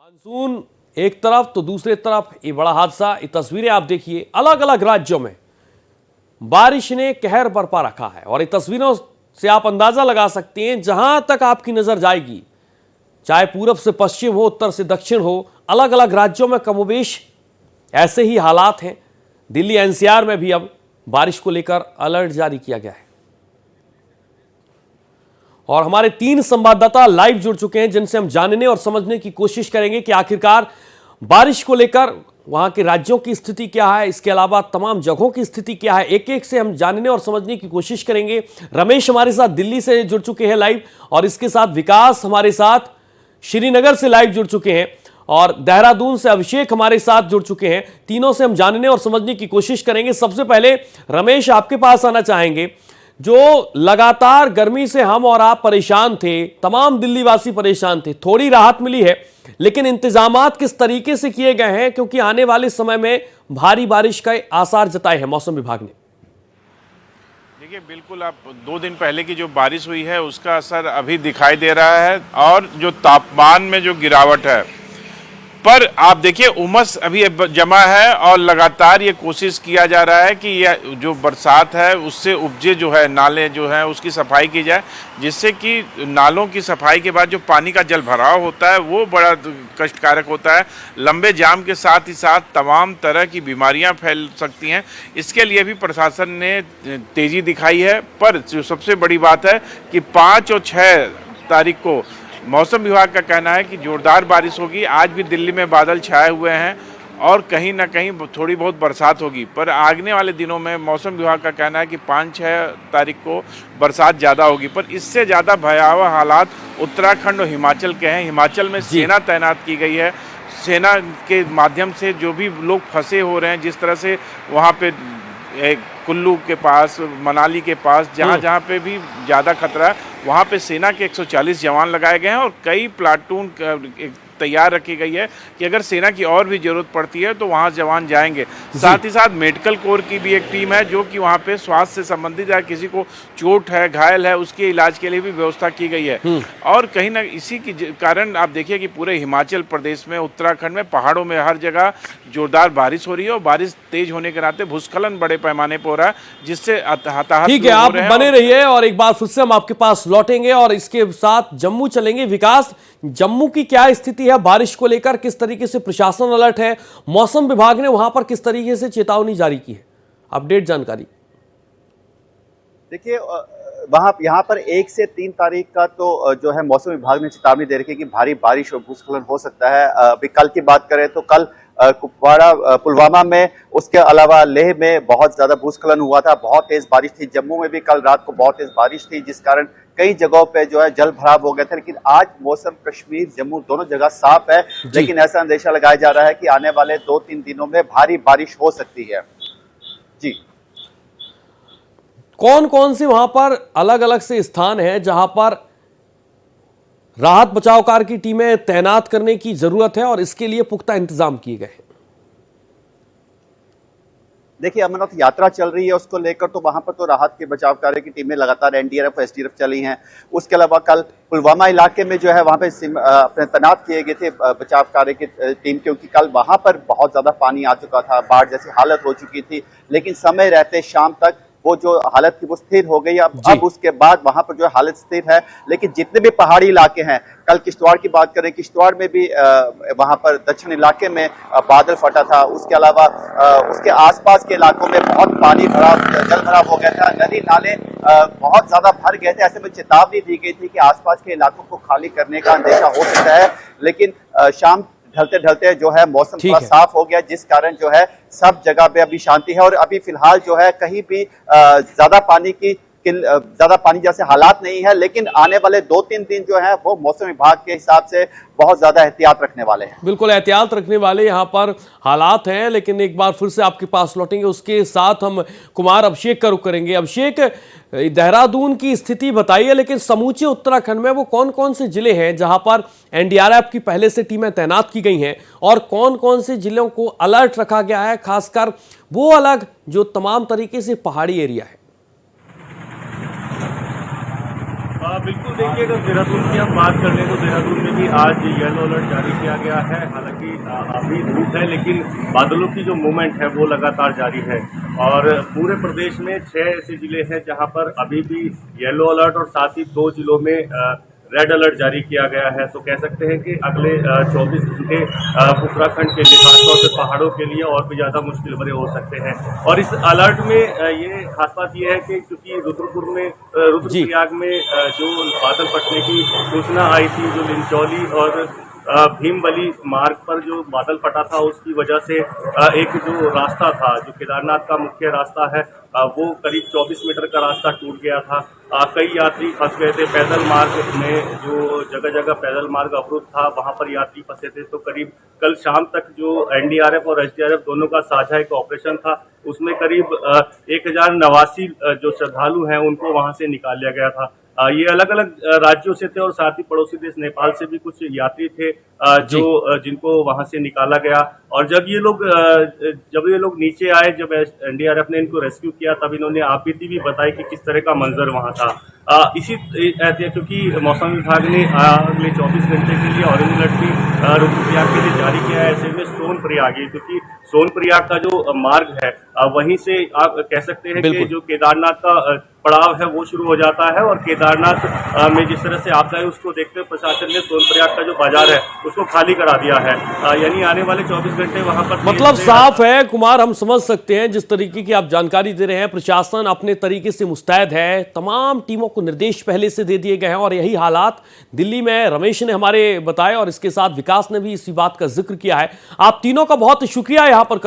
Monsoon एक तरफ तो दूसरे तरफ ये बड़ा हादसा। ये तस्वीरें आप देखिए, अलग अलग राज्यों में बारिश ने कहर बरपा रखा है और ये तस्वीरों से आप अंदाजा लगा सकते हैं, जहां तक आपकी नजर जाएगी, चाहे पूरब से पश्चिम हो, उत्तर से दक्षिण हो, अलग अलग राज्यों में कमोबेश ऐसे ही हालात हैं। दिल्ली एनसीआर में भी अब बारिश को लेकर अलर्ट जारी किया गया है और हमारे 3 संवाददाता लाइव जुड़ चुके हैं, जिनसे हम जानने और समझने की कोशिश करेंगे कि आखिरकार बारिश को लेकर वहां के राज्यों की स्थिति क्या है, इसके अलावा तमाम जगहों की स्थिति क्या है। एक एक से हम जानने और समझने की कोशिश करेंगे। रमेश हमारे साथ दिल्ली से जुड़ चुके हैं लाइव, और इसके साथ विकास हमारे साथ श्रीनगर से लाइव जुड़ चुके हैं, और देहरादून से अभिषेक हमारे साथ जुड़ चुके हैं। तीनों से हम जानने और समझने की कोशिश करेंगे। सबसे पहले रमेश, आपके पास आना चाहेंगे। जो लगातार गर्मी से हम और आप परेशान थे, तमाम दिल्ली वासी परेशान थे, थोड़ी राहत मिली है, लेकिन इंतजामात किस तरीके से किए गए हैं, क्योंकि आने वाले समय में भारी बारिश का आसार जताए हैं मौसम विभाग ने? देखिए, बिल्कुल आप 2 दिन पहले की जो बारिश हुई है उसका असर अभी दिखाई दे रहा है, और जो तापमान में जो गिरावट है, पर आप देखिए उमस अभी जमा है और लगातार ये कोशिश किया जा रहा है कि यह जो बरसात है उससे उपजे जो है नाले जो है उसकी सफाई की जाए, जिससे कि नालों की सफाई के बाद जो पानी का जल भराव होता है वो बड़ा कष्टकारक होता है। लंबे जाम के साथ ही साथ तमाम तरह की बीमारियां फैल सकती हैं। इसके लिए भी प्रशासन ने तेज़ी दिखाई है, पर जो सबसे बड़ी बात है कि 5 और 6 तारीख को मौसम विभाग का कहना है कि जोरदार बारिश होगी। आज भी दिल्ली में बादल छाए हुए हैं और कहीं ना कहीं थोड़ी बहुत बरसात होगी, पर आगने वाले दिनों में मौसम विभाग का कहना है कि 5-6 तारीख को बरसात ज़्यादा होगी। पर इससे ज़्यादा भयावह हालात उत्तराखंड और हिमाचल के हैं। हिमाचल में सेना तैनात की गई है। सेना के माध्यम से जो भी लोग फंसे हो रहे हैं, जिस तरह से वहाँ पे कुल्लू के पास, मनाली के पास, जहाँ पे भी ज़्यादा खतरा है, वहाँ पे सेना के 140 जवान लगाए गए हैं और कई प्लाटून तैयार रखी गई है कि अगर सेना की और भी ज़रूरत पड़ती है तो वहाँ जवान जाएंगे। साथ ही साथ मेडिकल कोर की भी एक टीम है जो कि वहाँ पे स्वास्थ्य से संबंधित है, किसी को चोट है, घायल है, उसके इलाज के लिए भी व्यवस्था की गई है। और कहीं ना इसी के कारण आप देखिए कि पूरे हिमाचल प्रदेश में, उत्तराखंड में, पहाड़ों में हर जगह जोरदार बारिश हो रही है और बारिश तेज होने के नाते भूस्खलन बड़े पैमाने पर हो रहा है, जिससे हताहत। ठीक है, आप बने रहिए और एक बार फिर से हम आपके पास लौटेंगे और इसके साथ जम्मू चलेंगे। विकास, जम्मू की क्या स्थिति है बारिश को लेकर? किस तरीके से प्रशासन अलर्ट है? मौसम विभाग ने वहां पर किस तरीके से चेतावनी जारी की है? अपडेट जानकारी। देखिए, यहाँ पर 1 से 3 तारीख का तो जो है मौसम विभाग ने चेतावनी दे रखी है कि भारी बारिश और भूस्खलन हो सकता है। अभी कल की बात करें तो कल कुपवाड़ा, पुलवामा में, उसके अलावा लेह में बहुत ज्यादा भूस्खलन हुआ था, बहुत तेज बारिश थी। जम्मू में भी कल रात को बहुत तेज बारिश थी, जिस कारण कई जगहों पे जो है जल भराव हो गया था। लेकिन आज मौसम कश्मीर, जम्मू दोनों जगह साफ है, लेकिन ऐसा अंदेशा लगाया जा रहा है कि आने वाले 2-3 दिनों में भारी बारिश हो सकती है। जी, कौन कौन से वहां पर अलग अलग से स्थान है जहां पर राहत बचाव कार्य की टीमें तैनात करने की जरूरत है और इसके लिए पुख्ता इंतजाम किए गए हैं? देखिए, अमरनाथ यात्रा चल रही है, उसको लेकर तो वहां पर तो राहत के बचाव कार्य की टीमें लगातार एनडीआरएफ, एसडीआरएफ चली हैं। उसके अलावा कल पुलवामा इलाके में जो है वहां पे अपने तैनात किए गए थे बचाव कार्य की टीम, क्योंकि कल वहां पर बहुत ज्यादा पानी आ चुका था, बाढ़ जैसी हालत हो चुकी थी। लेकिन समय रहते शाम तक वो जो हालत थी वो स्थिर हो गई। अब उसके बाद वहां पर जो हालत स्थिर है। लेकिन जितने भी पहाड़ी इलाके हैं, कल किश्तवाड़ की बात करें, किश्तवाड़ में भी वहां पर दक्षिण इलाके में बादल फटा था। उसके अलावा उसके आसपास के इलाकों में बहुत पानी जल भराव हो गया था, नदी नाले बहुत ज्यादा भर गए थे। ऐसे में चेतावनी दी गई थी कि आसपास के इलाकों को खाली करने का अंदेशा हो सकता है। लेकिन शाम ढलते ढलते जो है मौसम थोड़ा साफ हो गया, जिस कारण जो है सब जगह पे अभी शांति है और अभी फिलहाल जो है कहीं भी ज्यादा पानी जैसे हालात नहीं है। लेकिन आने वाले 2-3 दिन जो है वो मौसम विभाग के हिसाब से बहुत ज्यादा एहतियात रखने वाले हैं। बिल्कुल एहतियात रखने वाले यहाँ पर हालात हैं। लेकिन एक बार फिर से आपके पास लौटेंगे, उसके साथ हम कुमार अभिषेक का रुख करेंगे। अभिषेक, देहरादून की स्थिति बताइए, लेकिन समूचे उत्तराखंड में वो कौन कौन से जिले हैं जहां पर एनडीआरएफ की पहले से टीमें तैनात की गई हैं और कौन कौन से जिलों को अलर्ट रखा गया है, खासकर वो अलग जो तमाम तरीके से पहाड़ी एरिया है? बिल्कुल देखिए, अगर देहरादून की हम बात कर लें तो देहरादून में भी आज येलो अलर्ट जारी किया गया है। हालांकि अभी धूप है, लेकिन बादलों की जो मूवमेंट है वो लगातार जारी है और पूरे प्रदेश में 6 ऐसे जिले हैं जहां पर अभी भी येलो अलर्ट और साथ ही 2 जिलों में रेड अलर्ट जारी किया गया है। तो कह सकते हैं कि अगले 24 घंटे उत्तराखंड के लिए, खासतौर से पहाड़ों के लिए और भी ज़्यादा मुश्किल भरे हो सकते हैं। और इस अलर्ट में ये खास बात ये है कि क्योंकि रुद्रप्रयाग में जो बादल फटने की सूचना आई थी, जो लिंचौली और भीमबली मार्ग पर जो बादल फटा था, उसकी वजह से एक जो रास्ता था, जो केदारनाथ का मुख्य रास्ता है, वो करीब 24 मीटर का रास्ता टूट गया था। कई यात्री फंस गए थे पैदल मार्ग में, जो जगह जगह पैदल मार्ग अवरुद्ध था, वहां पर यात्री फंसे थे। तो करीब कल शाम तक जो एनडीआरएफ और एसडीआरएफ दोनों का साझा एक ऑपरेशन था, उसमें करीब 1089 जो श्रद्धालु हैं उनको वहां से निकाल लिया गया था। ये अलग अलग राज्यों से थे और साथ ही पड़ोसी देश नेपाल से भी कुछ यात्री थे जिनको वहां से निकाला गया। और जब ये लोग नीचे आए, जब एनडीआरएफ ने इनको रेस्क्यू किया, तब इन्होंने आपबीती भी बताई कि किस तरह का मंजर वहां था। क्योंकि मौसम विभाग ने अगले 24 घंटे के लिए ऑरेंज अलर्ट भी रुद्रप्रयाग के लिए जारी किया है। ऐसे में सोनप्रयाग, क्योंकि सोनप्रयाग का जो मार्ग है वहीं से आप कह सकते हैं कि जो केदारनाथ का पड़ाव है वो शुरू हो जाता है। और केदारनाथ में जिस तरह से आपदा है उसको देखते हुए प्रशासन ने सोनप्रयाग का जो बाजार है उसको खाली करा दिया है। यानी आने वाले 24 घंटे वहां पर मतलब साफ है कुमार, हम समझ सकते हैं जिस तरीके की आप जानकारी दे रहे हैं। प्रशासन अपने तरीके से मुस्तैद है, तमाम टीमों को निर्देश पहले से दे दिए गए हैं और यही हालात दिल्ली में रमेश ने हमारे बताए और इसके साथ विकास ने भी इसी बात का जिक्र किया है। आप तीनों का बहुत शुक्रिया यहां पर करेंगे।